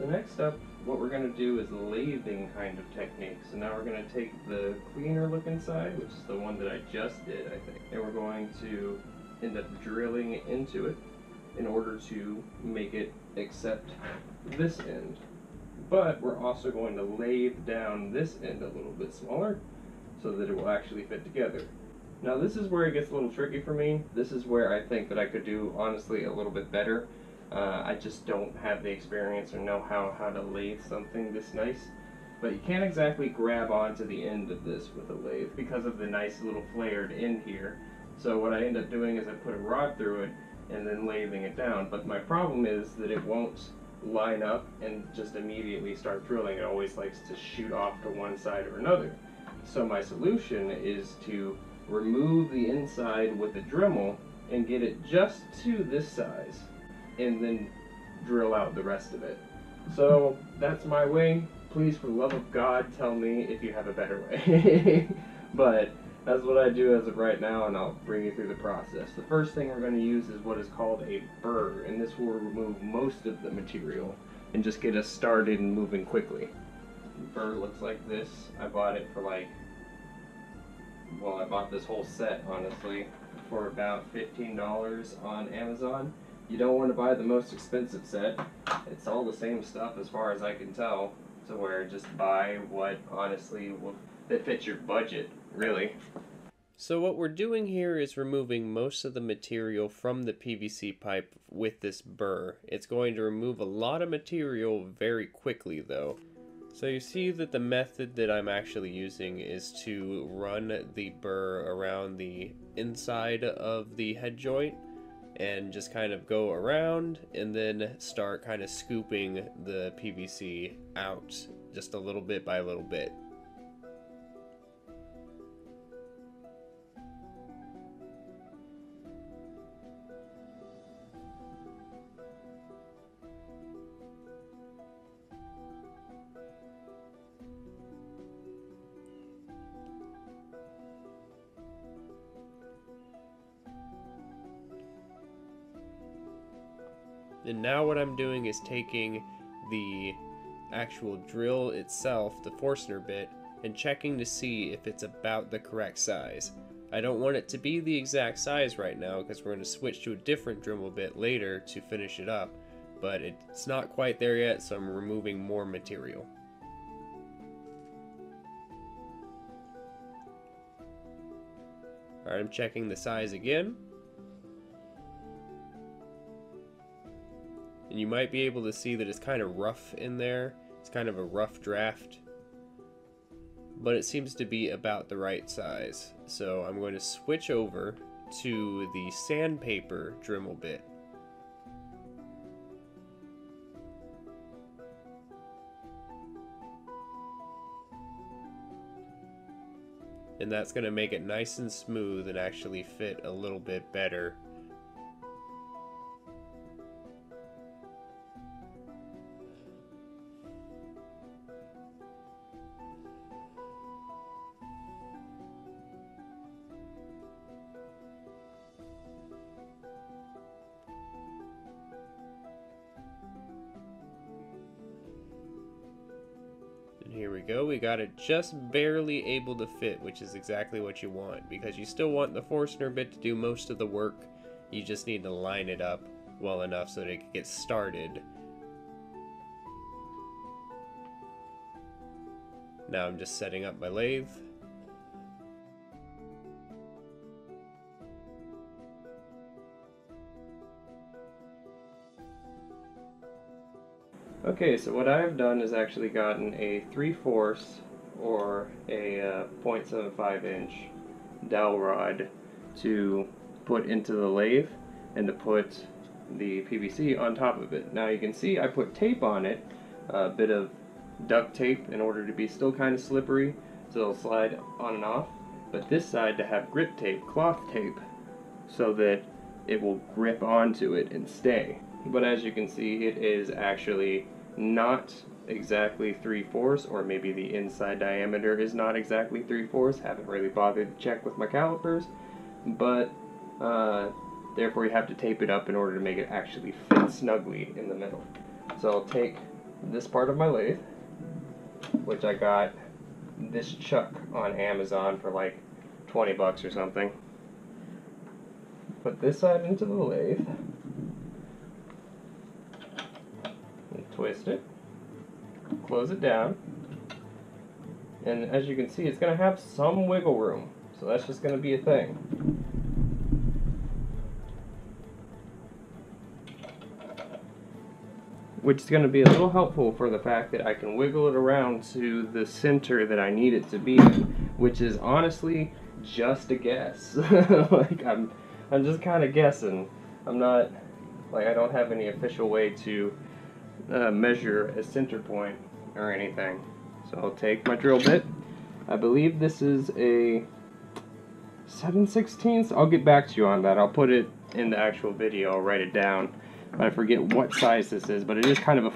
So next up, what we're going to do is lathing kind of technique. So now we're going to take the cleaner looking side, which is the one that I just did, I think, and we're going to end up drilling into it in order to make it accept this end. But we're also going to lathe down this end a little bit smaller so that it will actually fit together. Now this is where it gets a little tricky for me. This is where I think that I could do, honestly, a little bit better. I just don't have the experience or know how to lathe something this nice. But you can't exactly grab onto the end of this with a lathe because of the nice little flared end here. So what I end up doing is I put a rod through it and then lathing it down. But my problem is that it won't line up and just immediately start drilling. It always likes to shoot off to one side or another. So my solution is to remove the inside with a Dremel and get it just to this size and then drill out the rest of it. So that's my way. Please, for the love of God, tell me if you have a better way. But that's what I do as of right now, and I'll bring you through the process. The first thing we're going to use is what is called a burr, and this will remove most of the material and just get us started and moving quickly. The burr looks like this. I bought it for I bought this whole set, honestly, for about $15 on Amazon. You don't want to buy the most expensive set. It's all the same stuff as far as I can tell, to where just buy what honestly that fits your budget, really. So what we're doing here is removing most of the material from the PVC pipe with this burr. It's going to remove a lot of material very quickly though. So you see that the method that I'm actually using is to run the burr around the inside of the head joint and just kind of go around and then start kind of scooping the PVC out just a little bit by a little bit. And now what I'm doing is taking the actual drill itself, the Forstner bit, and checking to see if it's about the correct size. I don't want it to be the exact size right now because we're going to switch to a different Dremel bit later to finish it up, but it's not quite there yet, so I'm removing more material. Alright, I'm checking the size again. And you might be able to see that it's kind of rough in there. It's kind of a rough draft. But it seems to be about the right size. So I'm going to switch over to the sandpaper Dremel bit. And that's going to make it nice and smooth and actually fit a little bit better. Here we go, we got it just barely able to fit, which is exactly what you want, because you still want the Forstner bit to do most of the work. You just need to line it up well enough so that it can get started. Now I'm just setting up my lathe. Okay, so what I've done is actually gotten a 3/4 or a 0.75 inch dowel rod to put into the lathe and to put the PVC on top of it. Now you can see I put tape on it, a bit of duct tape in order to be still kind of slippery so it'll slide on and off, but this side to have grip tape, cloth tape, so that it will grip onto it and stay. But as you can see, it is actually not exactly 3/4, or maybe the inside diameter is not exactly 3/4. Haven't really bothered to check with my calipers, but therefore you have to tape it up in order to make it actually fit snugly in the middle. So I'll take this part of my lathe, which I got this chuck on Amazon for like 20 bucks or something. Put this side into the lathe, and twist it, close it down, and as you can see, it's going to have some wiggle room, so that's just going to be a thing. Which is going to be a little helpful for the fact that I can wiggle it around to the center that I need it to be in, which is honestly just a guess. Like I'm just kind of guessing. I'm not, like, I don't have any official way to measure a center point or anything. So I'll take my drill bit. I believe this is a 7/16. I'll get back to you on that. I'll put it in the actual video. I'll write it down. I forget what size this is, but it is kind of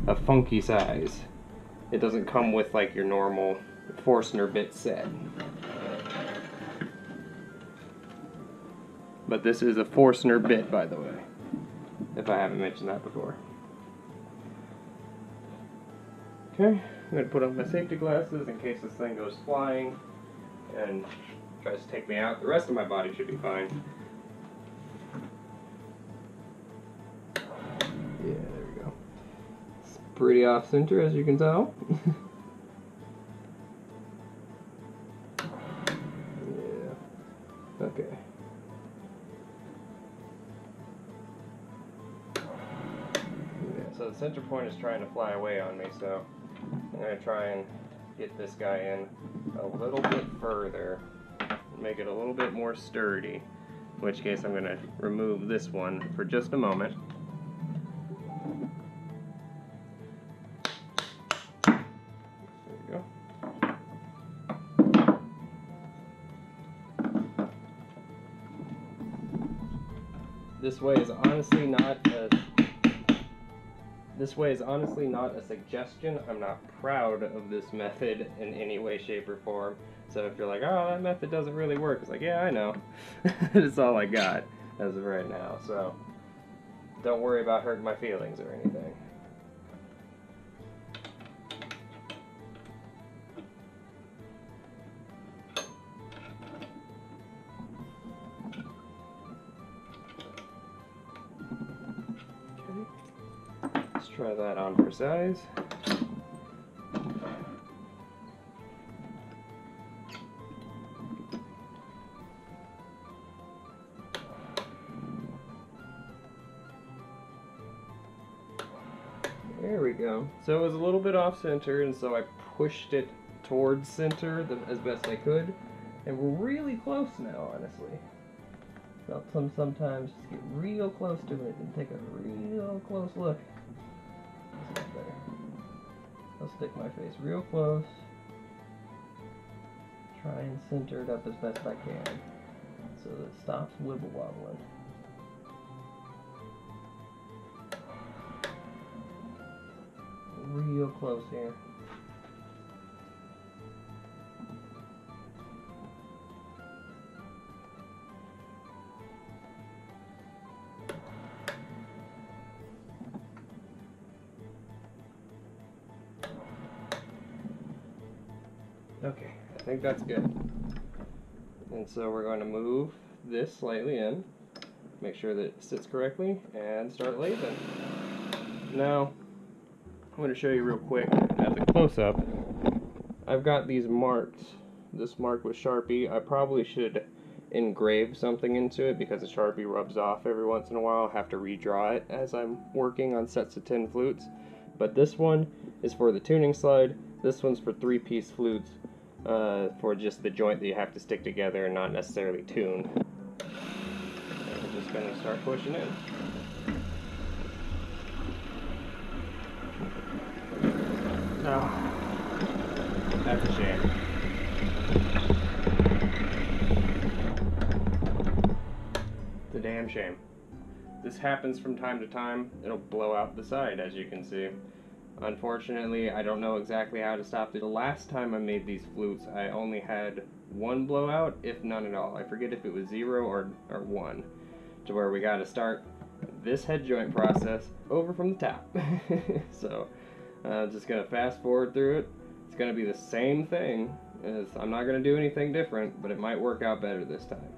a funky size. It doesn't come with like your normal Forstner bit set. But this is a Forstner bit, by the way, if I haven't mentioned that before. Okay, I'm going to put on my safety glasses in case this thing goes flying and tries to take me out. The rest of my body should be fine. Yeah, there we go. It's pretty off center, as you can tell. Yeah. Okay. Yeah, so the center point is trying to fly away on me, so I'm going to try and get this guy in a little bit further, make it a little bit more sturdy, in which case I'm going to remove this one for just a moment. This way is honestly not a suggestion. I'm not proud of this method in any way, shape, or form. So if you're like, oh, that method doesn't really work, it's like, yeah, I know. It's all I got as of right now. So don't worry about hurting my feelings or anything. Let's try that on for size. There we go. So it was a little bit off center, and so I pushed it towards center as best I could. And we're really close now, honestly. So sometimes just get real close to it and take a real close look. That's better. I'll stick my face real close. Try and center it up as best I can so that it stops wibble wobbling. Real close here. Okay, I think that's good. And so we're going to move this slightly in, make sure that it sits correctly, and start lathing. Now, I'm going to show you real quick at the close-up. I've got these marked. This marked with Sharpie. I probably should engrave something into it because the Sharpie rubs off every once in a while. I have to redraw it as I'm working on sets of 10 flutes. But this one is for the tuning slide. This one's for 3-piece flutes. For just the joint that you have to stick together and not necessarily tune. And we're just going to start pushing in. Oh, that's a shame. It's a damn shame. This happens from time to time. It'll blow out the side, as you can see. Unfortunately, I don't know exactly how to stop it. The last time I made these flutes, I only had one blowout, if none at all. I forget if it was 0 or 1, to where we got to start this head joint process over from the top. So Just gonna fast forward through it. It's gonna be the same thing. I'm not gonna do anything different, but it might work out better this time.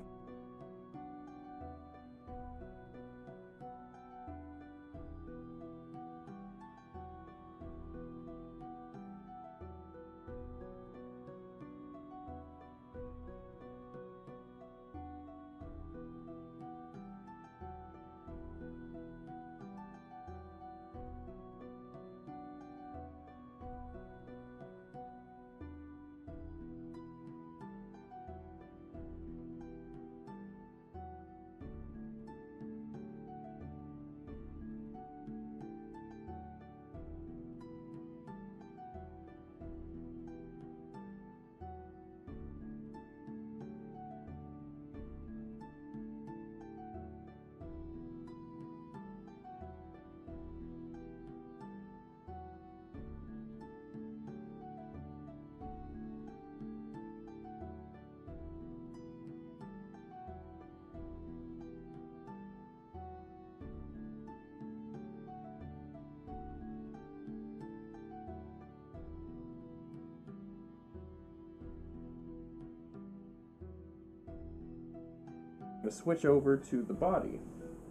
To switch over to the body.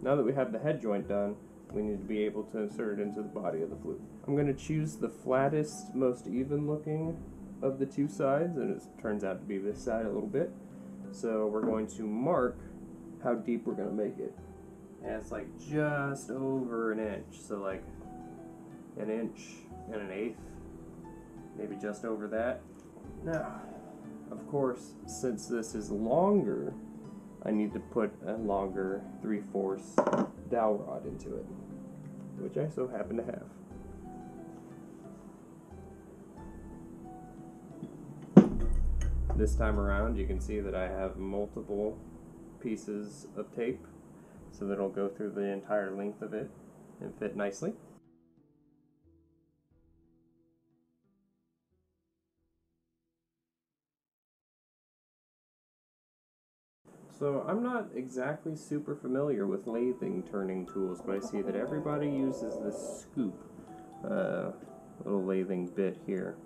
Now that we have the head joint done, we need to be able to insert it into the body of the flute. I'm going to choose the flattest, most even looking of the two sides, and it turns out to be this side a little bit. So we're going to mark how deep we're going to make it. And it's like just over an inch, so like an inch and an eighth, maybe just over that. Now, of course, since this is longer, I need to put a longer 3/4 dowel rod into it, which I so happen to have. This time around, you can see that I have multiple pieces of tape, so that it'll go through the entire length of it and fit nicely. So I'm not exactly super familiar with lathing turning tools, but I see that everybody uses this scoop little lathing bit here.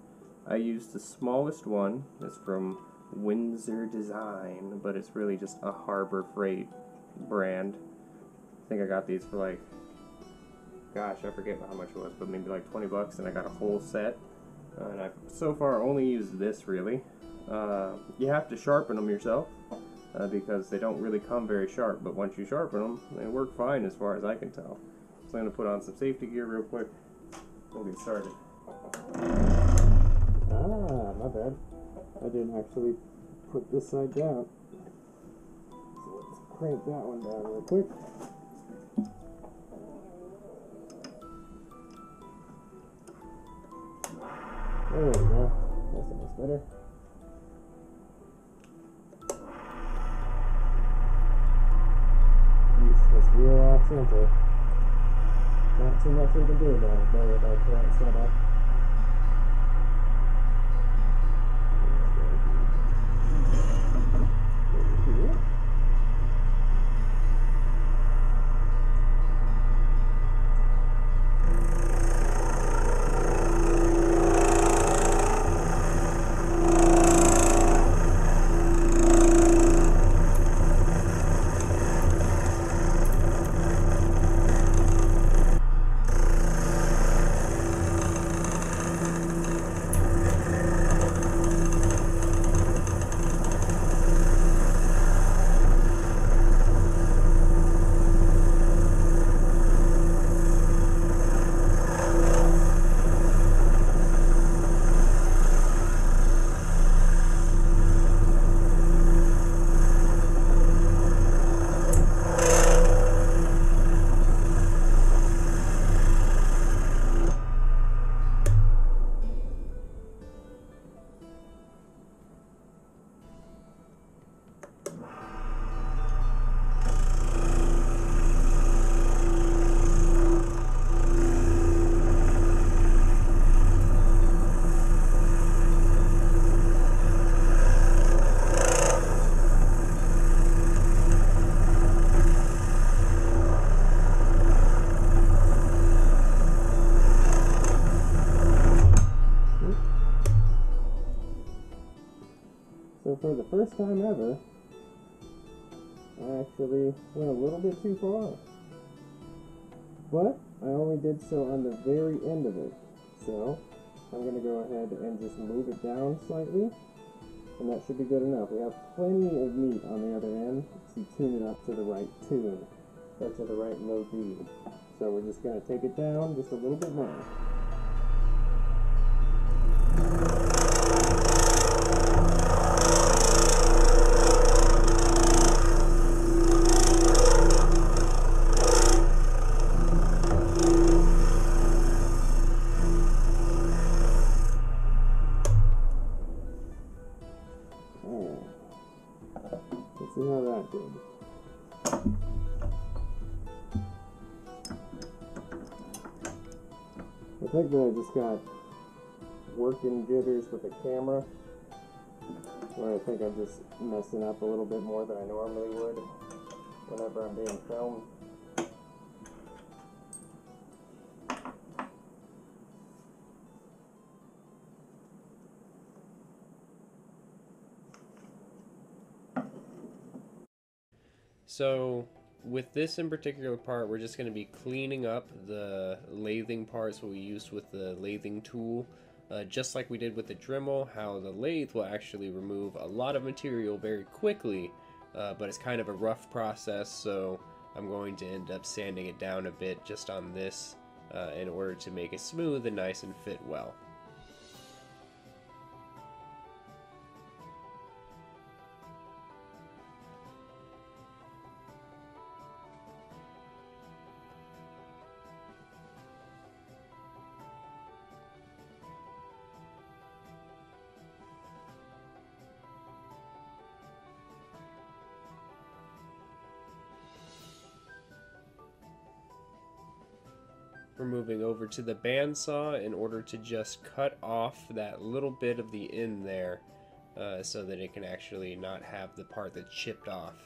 I used the smallest one. It's from Windsor Design, but it's really just a Harbor Freight brand. I think I got these for like, gosh, I forget how much it was, but maybe like 20 bucks, and I got a whole set. And I've so far only used this really. You have to sharpen them yourself. Because they don't really come very sharp, but once you sharpen them, they work fine as far as I can tell. So I'm going to put on some safety gear real quick. We'll get started. Ah, my bad. I didn't actually put this side down. So let's crank that one down real quick. There we go. That sounds better. It's real off center. Not too much we can do about it though with our current setup. So for the first time ever, I actually went a little bit too far. But I only did so on the very end of it. So I'm going to go ahead and just move it down slightly, and that should be good enough. We have plenty of meat on the other end to tune it up to the right tune, or to the right low D. So we're just going to take it down just a little bit more. Let's see how that did. I think that I just got working jitters with the camera, where I think I'm just messing up a little bit more than I normally would whenever I'm being filmed. So with this in particular part, we're just going to be cleaning up the lathing parts we used with the lathing tool, just like we did with the Dremel. How the lathe will actually remove a lot of material very quickly, but it's kind of a rough process, so I'm going to end up sanding it down a bit just on this in order to make it smooth and nice and fit well. We're moving over to the bandsaw in order to just cut off that little bit of the end there so that it can actually not have the part that's chipped off.